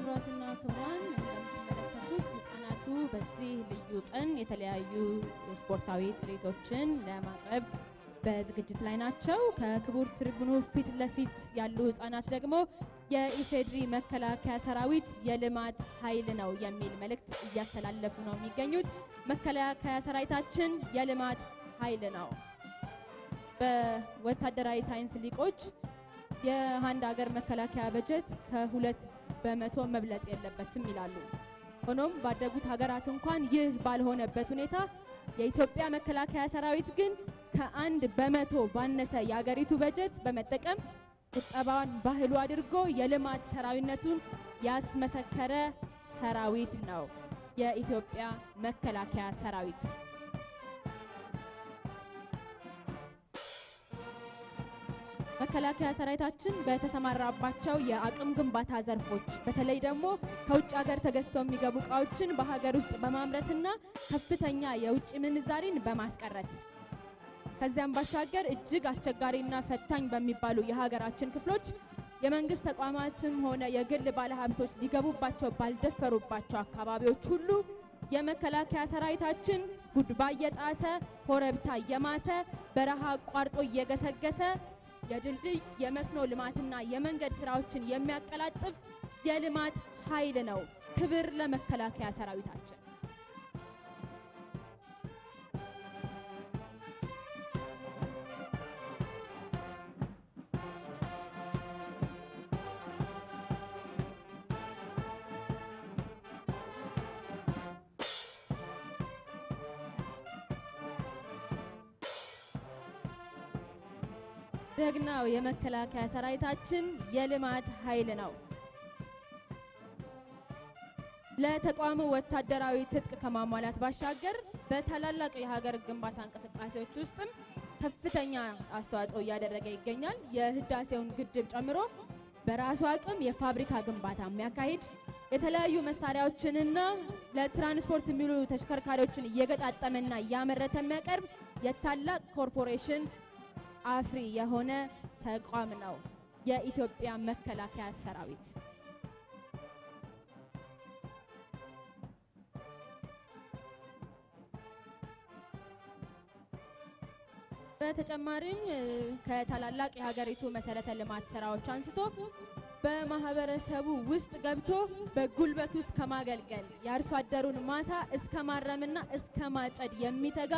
ክብራትና ክብራን እንደምትመለከቱት ህፃናቱ በዚህ ልዩ ቀን የተለያዩ ስፖርታዊ ትርኢቶችን ለማቅረብ በዝግጅት ላይ ናቸው። ከክቡር ትርጉኑ ፊት ለፊት ያሉ ህፃናት ደግሞ የኢፌድሪ መከላከያ ሰራዊት የልማት ኃይል ነው የሚል መልእክት እያስተላለፉ ነው የሚገኙት። መከላከያ ሰራዊታችን የልማት ኃይል ነው። በወታደራዊ ሳይንስ ሊቆች የአንድ ሀገር መከላከያ በጀት ከ2% መብለጥ የለበትም ይላሉ። ሆኖም ባደጉት ሀገራት እንኳን ይህ ባልሆነበት ሁኔታ የኢትዮጵያ መከላከያ ሰራዊት ግን ከ1% ባነሰ የሀገሪቱ በጀት በመጠቀም ቁጠባን ባህሉ አድርጎ የልማት ሰራዊነቱን ያስመሰከረ ሰራዊት ነው የኢትዮጵያ መከላከያ ሰራዊት። መከላከያ ሰራዊታችን በተሰማራባቸው የአቅም ግንባታ ዘርፎች በተለይ ደግሞ ከውጭ ሀገር ተገዝተው የሚገቡ ዕቃዎችን በሀገር ውስጥ በማምረትና ከፍተኛ የውጭ ምንዛሪን በማስቀረት ከዚያም ባሻገር እጅግ አስቸጋሪና ፈታኝ በሚባሉ የሀገራችን ክፍሎች የመንግስት ተቋማትም ሆነ የግል ባለሀብቶች ሊገቡባቸው ባልደፈሩባቸው አካባቢዎች ሁሉ የመከላከያ ሰራዊታችን ጉድባ እየጣሰ ኮረብታ እየማሰ በረሃ አቋርጦ እየገሰገሰ የድልድይ የመስኖ ልማትና የመንገድ ስራዎችን የሚያቀላጥፍ የልማት ኃይል ነው። ክብር ለመከላከያ ሰራዊታችን። ደግናው የመከላከያ ሰራዊታችን የልማት ኃይል ነው። ለተቋሙ ወታደራዊ ትጥቅ ከማሟላት ባሻገር በታላላቅ የሀገር ግንባታ እንቅስቃሴዎች ውስጥም ከፍተኛ አስተዋጽኦ እያደረገ ይገኛል። የህዳሴውን ግድብ ጨምሮ በራሱ አቅም የፋብሪካ ግንባታ የሚያካሂድ የተለያዩ መሳሪያዎችንና ለትራንስፖርት የሚውሉ ተሽከርካሪዎችን እየገጣጠመና እያመረተ የሚያቀርብ የታላቅ ኮርፖሬሽን አፍሪ የሆነ ተቋም ነው የኢትዮጵያ መከላከያ ሰራዊት። በተጨማሪም ከታላላቅ የሀገሪቱ መሰረተ ልማት ስራዎች አንስቶ በማህበረሰቡ ውስጥ ገብቶ በጉልበት ውስጥ ከማገልገል የአርሶ አደሩን ማሳ እስከ ማረምና እስከ ማጨድ የሚተጋ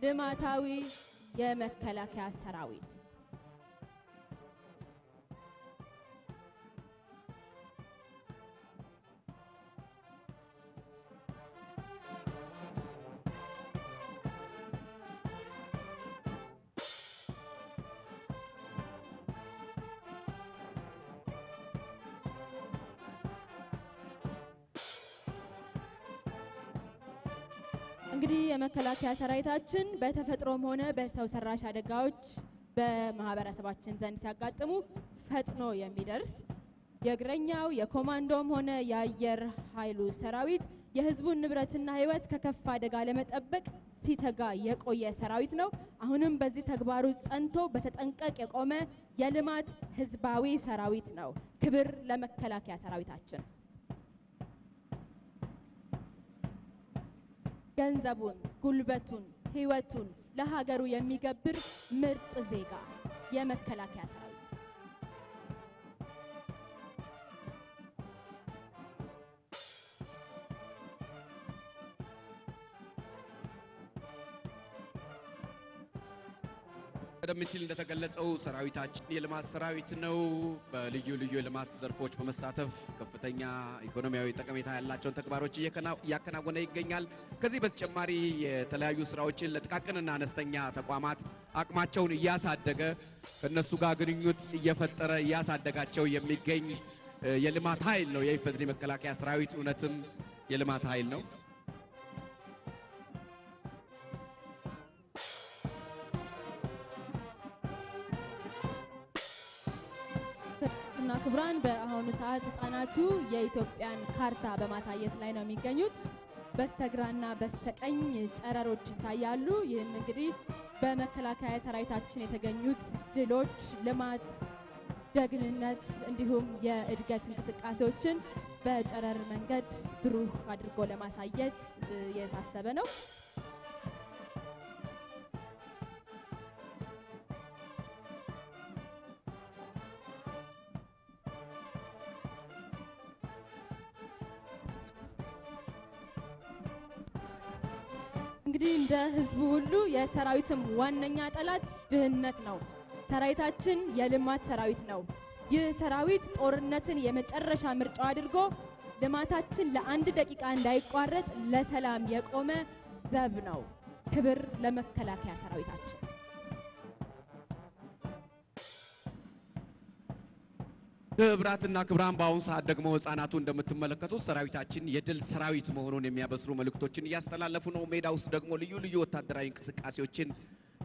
ልማታዊ የመከላከያ ሰራዊት። እንግዲህ የመከላከያ ሰራዊታችን በተፈጥሮም ሆነ በሰው ሰራሽ አደጋዎች በማህበረሰባችን ዘንድ ሲያጋጥሙ ፈጥኖ የሚደርስ የእግረኛው የኮማንዶም ሆነ የአየር ኃይሉ ሰራዊት የህዝቡን ንብረትና ህይወት ከከፍ አደጋ ለመጠበቅ ሲተጋ የቆየ ሰራዊት ነው። አሁንም በዚህ ተግባሩ ጸንቶ በተጠንቀቅ የቆመ የልማት ህዝባዊ ሰራዊት ነው። ክብር ለመከላከያ ሰራዊታችን። ገንዘቡን፣ ጉልበቱን፣ ህይወቱን ለሀገሩ የሚገብር ምርጥ ዜጋ የመከላከያ ሰራዊት። ቀደም ሲል እንደተገለጸው ሰራዊታችን የልማት ሰራዊት ነው። በልዩ ልዩ የልማት ዘርፎች በመሳተፍ ከፍተኛ ኢኮኖሚያዊ ጠቀሜታ ያላቸውን ተግባሮች እያከናወነ ይገኛል። ከዚህ በተጨማሪ የተለያዩ ስራዎችን ለጥቃቅንና አነስተኛ ተቋማት አቅማቸውን እያሳደገ ከነሱ ጋር ግንኙነት እየፈጠረ እያሳደጋቸው የሚገኝ የልማት ኃይል ነው የኢፌዴሪ መከላከያ ሰራዊት። እውነትም የልማት ኃይል ነው። ክብራን በአሁኑ ሰዓት ህፃናቱ የኢትዮጵያን ካርታ በማሳየት ላይ ነው የሚገኙት። በስተግራና በስተቀኝ ጨረሮች ይታያሉ። ይህን እንግዲህ በመከላከያ ሰራዊታችን የተገኙት ድሎች፣ ልማት፣ ጀግንነት እንዲሁም የእድገት እንቅስቃሴዎችን በጨረር መንገድ ብሩህ አድርጎ ለማሳየት የታሰበ ነው። እንግዲህ እንደ ህዝቡ ሁሉ የሰራዊትም ዋነኛ ጠላት ድህነት ነው። ሰራዊታችን የልማት ሰራዊት ነው። ይህ ሰራዊት ጦርነትን የመጨረሻ ምርጫው አድርጎ ልማታችን ለአንድ ደቂቃ እንዳይቋረጥ ለሰላም የቆመ ዘብ ነው። ክብር ለመከላከያ ሰራዊታችን። ክብራትና ክብራን በአሁኑ ሰዓት ደግሞ ህፃናቱ እንደምትመለከቱት ሰራዊታችን የድል ሰራዊት መሆኑን የሚያበስሩ መልእክቶችን እያስተላለፉ ነው። ሜዳ ውስጥ ደግሞ ልዩ ልዩ ወታደራዊ እንቅስቃሴዎችን፣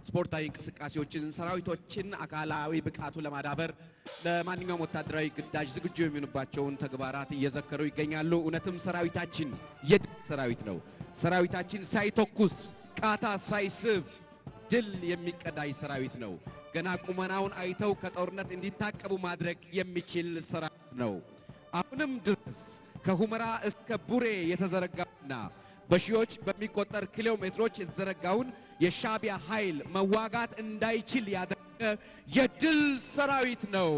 ስፖርታዊ እንቅስቃሴዎችን፣ ሰራዊቶችን አካላዊ ብቃቱ ለማዳበር ለማንኛውም ወታደራዊ ግዳጅ ዝግጁ የሚሆኑባቸውን ተግባራት እየዘከሩ ይገኛሉ። እውነትም ሰራዊታችን የድል ሰራዊት ነው። ሰራዊታችን ሳይተኩስ ቃታ ሳይስብ ድል የሚቀዳጅ ሰራዊት ነው። ገና ቁመናውን አይተው ከጦርነት እንዲታቀቡ ማድረግ የሚችል ሰራዊት ነው። አሁንም ድረስ ከሁመራ እስከ ቡሬ የተዘረጋውና በሺዎች በሚቆጠር ኪሎ ሜትሮች የተዘረጋውን የሻዕቢያ ኃይል መዋጋት እንዳይችል ያደረገ የድል ሰራዊት ነው።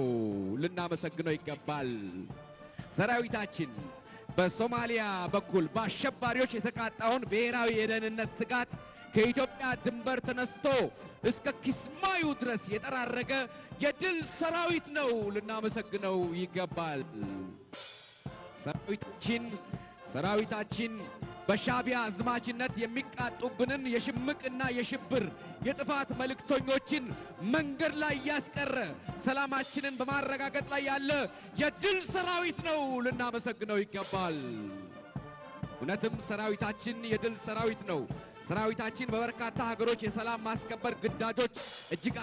ልናመሰግነው ይገባል። ሰራዊታችን በሶማሊያ በኩል በአሸባሪዎች የተቃጣውን ብሔራዊ የደህንነት ስጋት ከኢትዮጵያ ድንበር ተነስቶ እስከ ኪስማዩ ድረስ የጠራረገ የድል ሰራዊት ነው። ልናመሰግነው ይገባል። ሰራዊታችን በሻዕቢያ አዝማችነት የሚቃጡብንን የሽምቅና የሽብር የጥፋት መልእክተኞችን መንገድ ላይ ያስቀረ ሰላማችንን በማረጋገጥ ላይ ያለ የድል ሰራዊት ነው። ልናመሰግነው ይገባል። እውነትም ሰራዊታችን የድል ሰራዊት ነው። ሰራዊታችን በበርካታ ሀገሮች የሰላም ማስከበር ግዳጆች እጅግ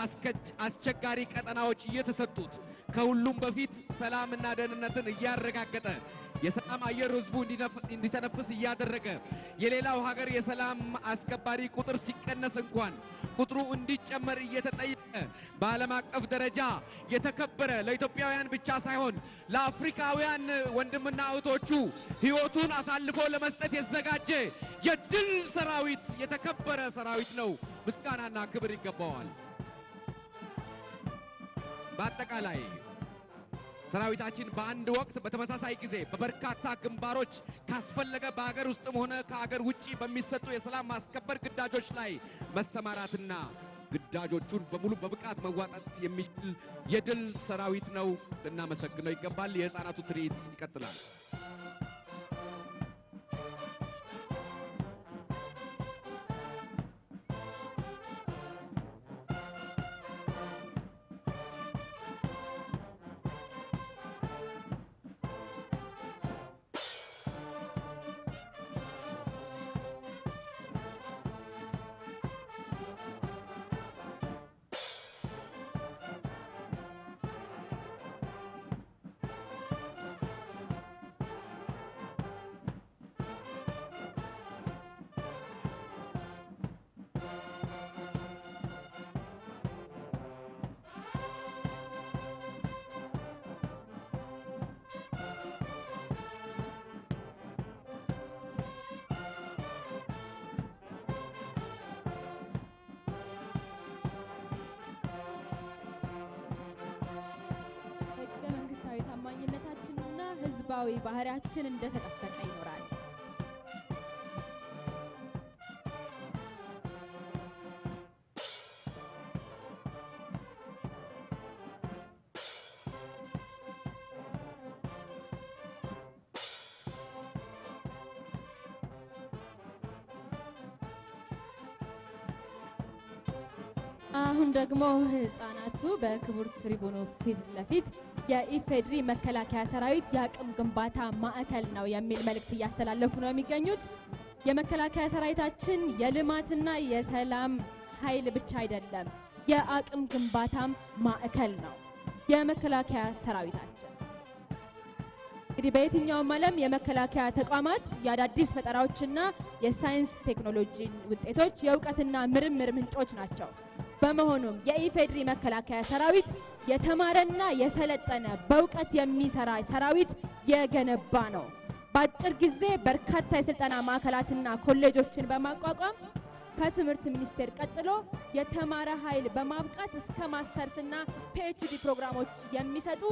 አስቸጋሪ ቀጠናዎች እየተሰጡት ከሁሉም በፊት ሰላምና ደህንነትን እያረጋገጠ የሰላም አየር ህዝቡ እንዲተነፍስ እያደረገ የሌላው ሀገር የሰላም አስከባሪ ቁጥር ሲቀነስ እንኳን ቁጥሩ እንዲጨመር እየተጠየቀ በዓለም አቀፍ ደረጃ የተከበረ ለኢትዮጵያውያን ብቻ ሳይሆን ለአፍሪካውያን ወንድምና እህቶቹ ህይወቱን አሳልፎ ለመስጠት የተዘጋጀ የድል ሰራዊት የተከበረ ሰራዊት ነው። ምስጋናና ክብር ይገባዋል። በአጠቃላይ ሰራዊታችን በአንድ ወቅት በተመሳሳይ ጊዜ በበርካታ ግንባሮች ካስፈለገ በሀገር ውስጥም ሆነ ከሀገር ውጪ በሚሰጡ የሰላም ማስከበር ግዳጆች ላይ መሰማራትና ግዳጆቹን በሙሉ በብቃት መዋጣት የሚችል የድል ሰራዊት ነው። ልናመሰግነው ይገባል። የህፃናቱ ትርኢት ይቀጥላል። ታማኝነታችንና ህዝባዊ ባህሪያችን እንደተጠበቀ ይኖራል። አሁን ደግሞ ህፃናቱ በክቡር ትሪቡኑ ፊት ለፊት የኢፌድሪ መከላከያ ሰራዊት የአቅም ግንባታ ማዕከል ነው የሚል መልእክት እያስተላለፉ ነው የሚገኙት። የመከላከያ ሰራዊታችን የልማትና የሰላም ኃይል ብቻ አይደለም፣ የአቅም ግንባታም ማዕከል ነው። የመከላከያ ሰራዊታችን እንግዲህ በየትኛውም ዓለም የመከላከያ ተቋማት የአዳዲስ ፈጠራዎችና የሳይንስ ቴክኖሎጂ ውጤቶች የእውቀትና ምርምር ምንጮች ናቸው። በመሆኑም የኢፌድሪ መከላከያ ሰራዊት የተማረና የሰለጠነ በእውቀት የሚሰራ ሰራዊት የገነባ ነው። በአጭር ጊዜ በርካታ የስልጠና ማዕከላትና ኮሌጆችን በማቋቋም ከትምህርት ሚኒስቴር ቀጥሎ የተማረ ኃይል በማብቃት እስከ ማስተርስና ፒኤችዲ ፕሮግራሞች የሚሰጡ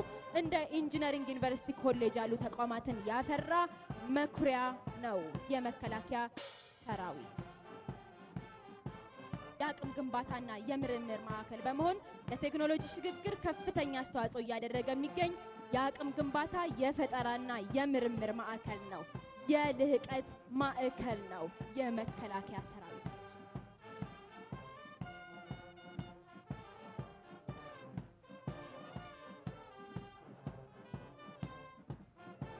እንደ ኢንጂነሪንግ ዩኒቨርሲቲ ኮሌጅ ያሉ ተቋማትን ያፈራ መኩሪያ ነው የመከላከያ ሰራዊት። የአቅም ግንባታና የምርምር ማዕከል በመሆን ለቴክኖሎጂ ሽግግር ከፍተኛ አስተዋጽኦ እያደረገ የሚገኝ የአቅም ግንባታ የፈጠራና የምርምር ማዕከል ነው። የልህቀት ማዕከል ነው የመከላከያ ሰራዊት።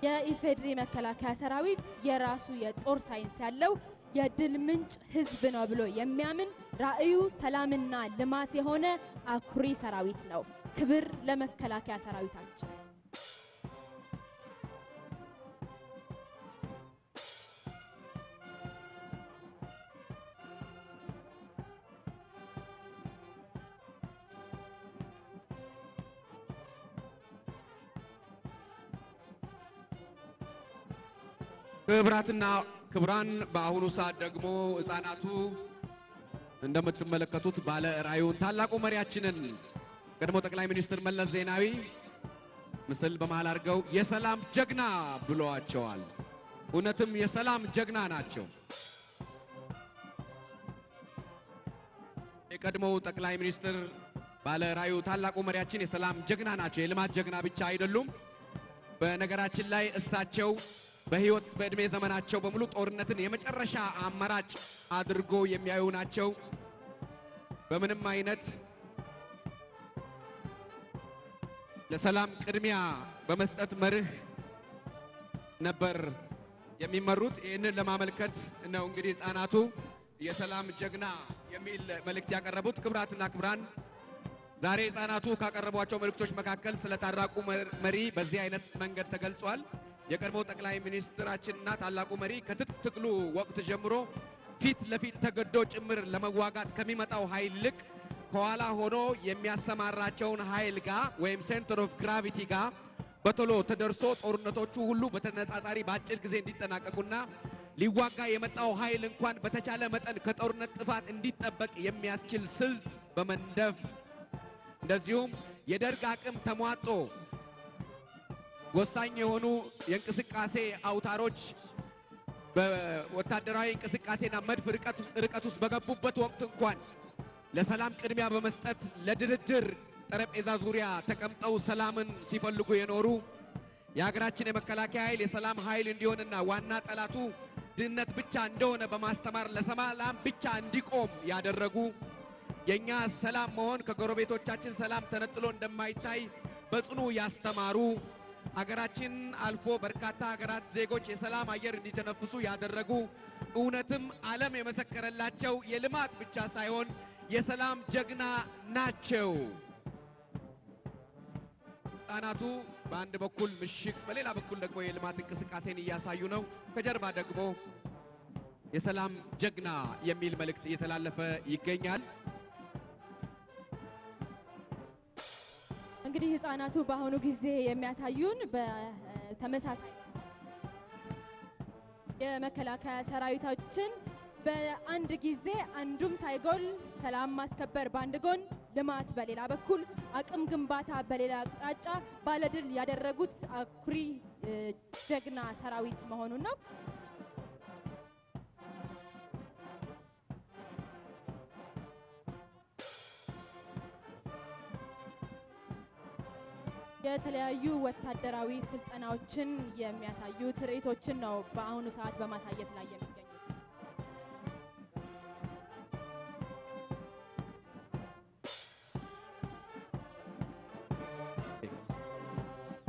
የኢፌድሪ መከላከያ ሰራዊት የራሱ የጦር ሳይንስ ያለው የድል ምንጭ ህዝብ ነው ብሎ የሚያምን ራእዩ ሰላምና ልማት የሆነ አኩሪ ሰራዊት ነው። ክብር ለመከላከያ ሰራዊታችን። ክብራትና ክብራን በአሁኑ ሰዓት ደግሞ ህፃናቱ እንደምትመለከቱት ባለ ራእዩን ታላቁ መሪያችንን ቀድሞ ጠቅላይ ሚኒስትር መለስ ዜናዊ ምስል በመሃል አድርገው የሰላም ጀግና ብለዋቸዋል። እውነትም የሰላም ጀግና ናቸው። የቀድሞው ጠቅላይ ሚኒስትር ባለ ራእዩ ታላቁ መሪያችን የሰላም ጀግና ናቸው። የልማት ጀግና ብቻ አይደሉም። በነገራችን ላይ እሳቸው በህይወት በእድሜ ዘመናቸው በሙሉ ጦርነትን የመጨረሻ አማራጭ አድርጎ የሚያዩ ናቸው። በምንም አይነት ለሰላም ቅድሚያ በመስጠት መርህ ነበር የሚመሩት። ይህንን ለማመልከት ነው እንግዲህ ህፃናቱ የሰላም ጀግና የሚል መልእክት ያቀረቡት። ክብራትና ክብራን ዛሬ ህፃናቱ ካቀረቧቸው መልእክቶች መካከል ስለ ታላቁ መሪ በዚህ አይነት መንገድ ተገልጿል። የቀድሞ ጠቅላይ ሚኒስትራችንና ታላቁ መሪ ከትጥቅ ትግሉ ወቅት ጀምሮ ፊት ለፊት ተገዶ ጭምር ለመዋጋት ከሚመጣው ኃይል ልቅ ከኋላ ሆኖ የሚያሰማራቸውን ኃይል ጋር ወይም ሴንተር ኦፍ ግራቪቲ ጋር በቶሎ ተደርሶ ጦርነቶቹ ሁሉ በተነጻጻሪ በአጭር ጊዜ እንዲጠናቀቁና ሊዋጋ የመጣው ኃይል እንኳን በተቻለ መጠን ከጦርነት ጥፋት እንዲጠበቅ የሚያስችል ስልት በመንደፍ እንደዚሁም የደርግ አቅም ተሟጦ ወሳኝ የሆኑ የእንቅስቃሴ አውታሮች በወታደራዊ እንቅስቃሴና መድፍ ርቀት ውስጥ በገቡበት ወቅት እንኳን ለሰላም ቅድሚያ በመስጠት ለድርድር ጠረጴዛ ዙሪያ ተቀምጠው ሰላምን ሲፈልጉ የኖሩ የሀገራችን የመከላከያ ኃይል የሰላም ኃይል እንዲሆንና ዋና ጠላቱ ድህነት ብቻ እንደሆነ በማስተማር ለሰላም ብቻ እንዲቆም ያደረጉ የኛ ሰላም መሆን ከጎረቤቶቻችን ሰላም ተነጥሎ እንደማይታይ በጽኑ ያስተማሩ ሀገራችን አልፎ በርካታ ሀገራት ዜጎች የሰላም አየር እንዲተነፍሱ ያደረጉ እውነትም ዓለም የመሰከረላቸው የልማት ብቻ ሳይሆን የሰላም ጀግና ናቸው። ህፃናቱ በአንድ በኩል ምሽግ በሌላ በኩል ደግሞ የልማት እንቅስቃሴን እያሳዩ ነው። ከጀርባ ደግሞ የሰላም ጀግና የሚል መልእክት እየተላለፈ ይገኛል። እንግዲህ ህፃናቱ በአሁኑ ጊዜ የሚያሳዩን በተመሳሳይ የመከላከያ ሰራዊታችን በአንድ ጊዜ አንዱም ሳይጎል ሰላም ማስከበር በአንድ ጎን፣ ልማት በሌላ በኩል፣ አቅም ግንባታ በሌላ አቅጣጫ ባለድል ያደረጉት አኩሪ ጀግና ሰራዊት መሆኑን ነው። የተለያዩ ወታደራዊ ስልጠናዎችን የሚያሳዩ ትርኢቶችን ነው በአሁኑ ሰዓት በማሳየት ላይ የሚገኙት።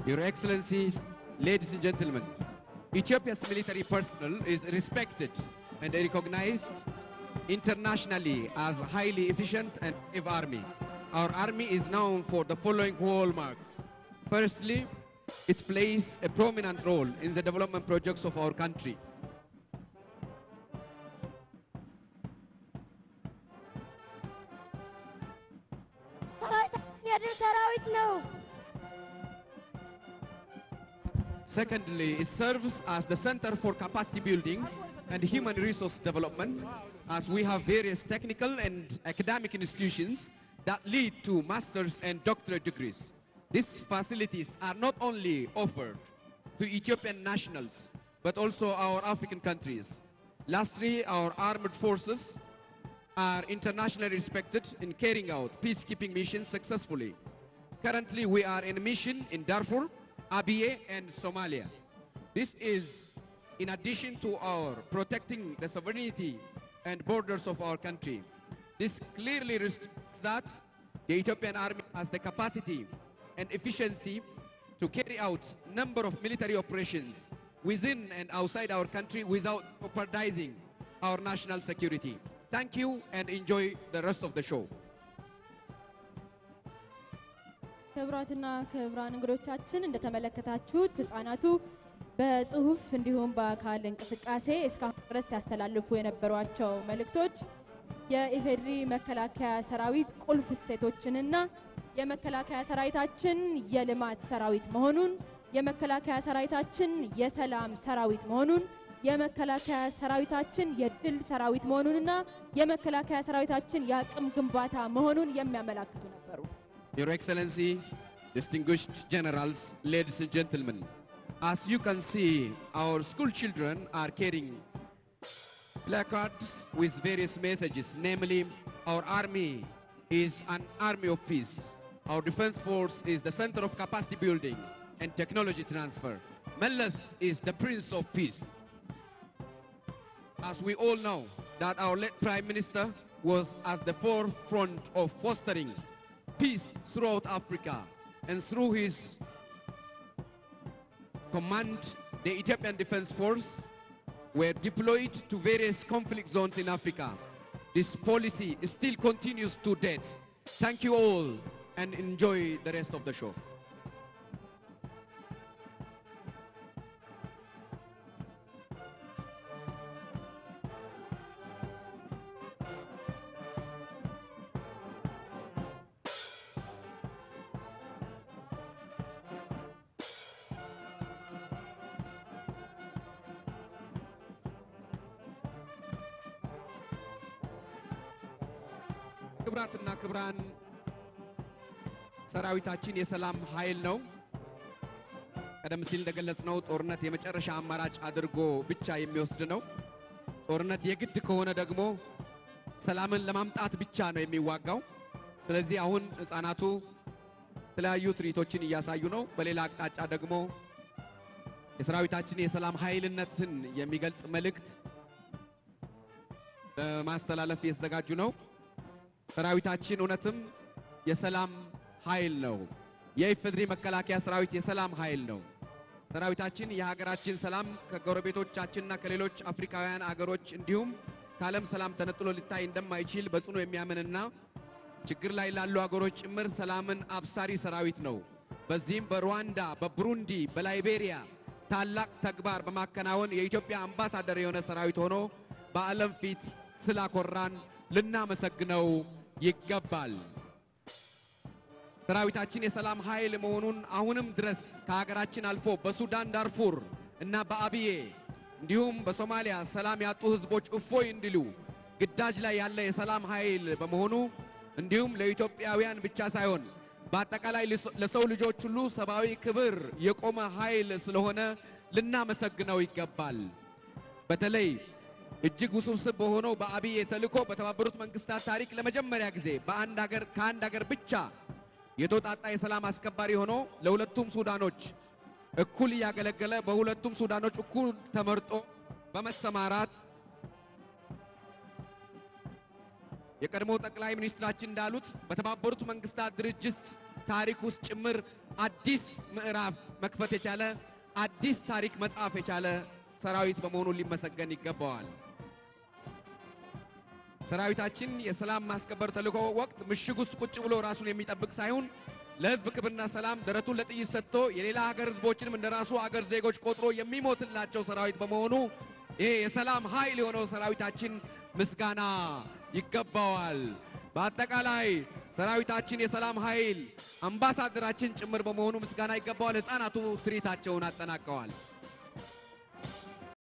Your Excellencies, ladies and gentlemen, Ethiopia's military personnel is respected and recognized internationally as a highly efficient and brave army. Our army is known for the following hallmarks. Firstly, it plays a prominent role in the development projects of our country. ሰራዊት ሰራዊት ነው። Secondly, it serves as the center for capacity building and human resource development, as we have various technical and academic institutions that lead to master's and doctorate degrees. These facilities are not only offered to Ethiopian nationals, but also our African countries. Lastly, our armed forces are internationally respected in carrying out peacekeeping missions successfully. Currently, we are in a mission in Darfur, Abyei, and Somalia. This is in addition to our protecting the sovereignty and borders of our country. This clearly reflects that the Ethiopian army has the capacity and efficiency to carry out number of military operations within and outside our country without jeopardizing our national security. Thank you and enjoy the rest of the show. ክቡራትና ክቡራን እንግዶቻችን እንደተመለከታችሁት ህፃናቱ በጽሁፍ እንዲሁም በአካል እንቅስቃሴ እስካሁን ድረስ ያስተላልፉ የነበሯቸው መልእክቶች የኢፌድሪ መከላከያ ሰራዊት ቁልፍ እሴቶችንና የመከላከያ ሰራዊታችን የልማት ሰራዊት መሆኑን፣ የመከላከያ ሰራዊታችን የሰላም ሰራዊት መሆኑን፣ የመከላከያ ሰራዊታችን የድል ሰራዊት መሆኑንና የመከላከያ ሰራዊታችን የአቅም ግንባታ መሆኑን የሚያመለክቱ ነበሩ። Your Excellency, distinguished generals, ladies and gentlemen, as you can see, our school children are carrying placards with various messages, namely, our army is an army of peace. Our defense force is the center of capacity building and technology transfer. Meles is the prince of peace. As we all know, that our late Prime Minister was at the forefront of fostering peace throughout Africa, and through his command, the Ethiopian Defense Force were deployed to various conflict zones in Africa. This policy still continues to date. Thank you all and enjoy the rest of the show. ክብራትና ክብራን ሰራዊታችን የሰላም ኃይል ነው። ቀደም ሲል እንደገለጽነው ጦርነት የመጨረሻ አማራጭ አድርጎ ብቻ የሚወስድ ነው። ጦርነት የግድ ከሆነ ደግሞ ሰላምን ለማምጣት ብቻ ነው የሚዋጋው። ስለዚህ አሁን ህፃናቱ የተለያዩ ትርኢቶችን እያሳዩ ነው። በሌላ አቅጣጫ ደግሞ የሰራዊታችን የሰላም ኃይልነትን የሚገልጽ መልእክት ለማስተላለፍ እየተዘጋጁ ነው። ሰራዊታችን እውነትም የሰላም ኃይል ነው። የኢፌድሪ መከላከያ ሰራዊት የሰላም ኃይል ነው። ሰራዊታችን የሀገራችን ሰላም ከጎረቤቶቻችንና ከሌሎች አፍሪካውያን አገሮች እንዲሁም ከዓለም ሰላም ተነጥሎ ሊታይ እንደማይችል በጽኑ የሚያምንና ችግር ላይ ላሉ አገሮች ጭምር ሰላምን አብሳሪ ሰራዊት ነው። በዚህም በሩዋንዳ፣ በብሩንዲ፣ በላይቤሪያ ታላቅ ተግባር በማከናወን የኢትዮጵያ አምባሳደር የሆነ ሰራዊት ሆኖ በዓለም ፊት ስላኮራን ልናመሰግነው ይገባል። ሰራዊታችን የሰላም ኃይል መሆኑን አሁንም ድረስ ከሀገራችን አልፎ በሱዳን ዳርፉር እና በአብዬ እንዲሁም በሶማሊያ ሰላም ያጡ ህዝቦች እፎይ እንዲሉ ግዳጅ ላይ ያለ የሰላም ኃይል በመሆኑ እንዲሁም ለኢትዮጵያውያን ብቻ ሳይሆን በአጠቃላይ ለሰው ልጆች ሁሉ ሰብአዊ ክብር የቆመ ኃይል ስለሆነ ልናመሰግነው ይገባል። በተለይ እጅግ ውስብስብ በሆነው በአብዬ ተልእኮ በተባበሩት መንግስታት ታሪክ ለመጀመሪያ ጊዜ ከአንድ ሀገር ብቻ የተወጣጣ የሰላም አስከባሪ ሆኖ ለሁለቱም ሱዳኖች እኩል ያገለገለ በሁለቱም ሱዳኖች እኩል ተመርጦ በመሰማራት የቀድሞ ጠቅላይ ሚኒስትራችን እንዳሉት በተባበሩት መንግስታት ድርጅት ታሪክ ውስጥ ጭምር አዲስ ምዕራፍ መክፈት የቻለ አዲስ ታሪክ መጻፍ የቻለ ሰራዊት በመሆኑ ሊመሰገን ይገባዋል። ሰራዊታችን የሰላም ማስከበር ተልእኮ ወቅት ምሽግ ውስጥ ቁጭ ብሎ ራሱን የሚጠብቅ ሳይሆን ለህዝብ ክብርና ሰላም ደረቱን ለጥይት ሰጥቶ የሌላ ሀገር ህዝቦችንም እንደራሱ ሀገር ዜጎች ቆጥሮ የሚሞትላቸው ሰራዊት በመሆኑ ይሄ የሰላም ኃይል የሆነው ሰራዊታችን ምስጋና ይገባዋል። በአጠቃላይ ሰራዊታችን የሰላም ኃይል አምባሳደራችን ጭምር በመሆኑ ምስጋና ይገባዋል። ህፃናቱ ትርኢታቸውን አጠናቀዋል።